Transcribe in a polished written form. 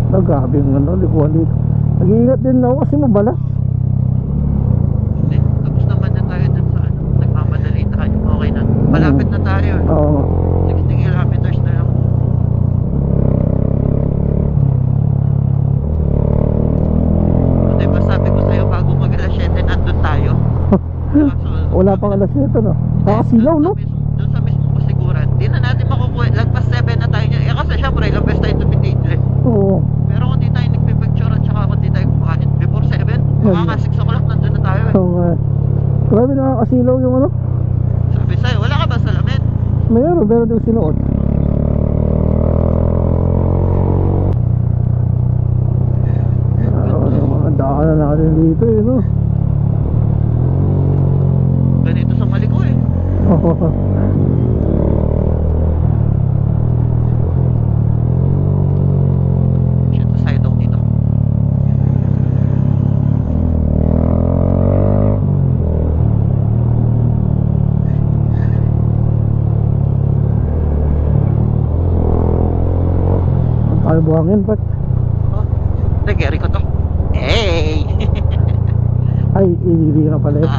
Grabe yung ano, likuan dito. Nag-iingat din ako kasi mabalas. Hindi, tapos naman na tayo dun sa ano, nagmamadali tayo. Okay na. Malapit na tayo. Oo. 60 kilometers na lang. So, diba sabi ko sa'yo, bago mag alas 7, nandun tayo. Diba? So, Wala pang alas 7, no? Nakasilaw, no? Doon sa mismo pasiguran. Di na natin makukuha. Lagpas 7 na tayo niya. Kasi syempre, ilang beses tayo tumitigil eh. Oo. Pero kung di tayo nagpipicture at saka kung di tayo kumakain before 7, baka 6 o'clock nandun na tayo eh. So, grabe nakakasilaw yung ano. Sabi sa'yo, wala ka ba salamin? Meron yung sinuot. Mga daanan natin dito eh, no? Ganito sa Maliko eh. Shit, sa sidong dito. Ang tayo buhangin, Pat. Oh, hindi, carry ko to. Hey! Ay, ibibigyan ka pala eh.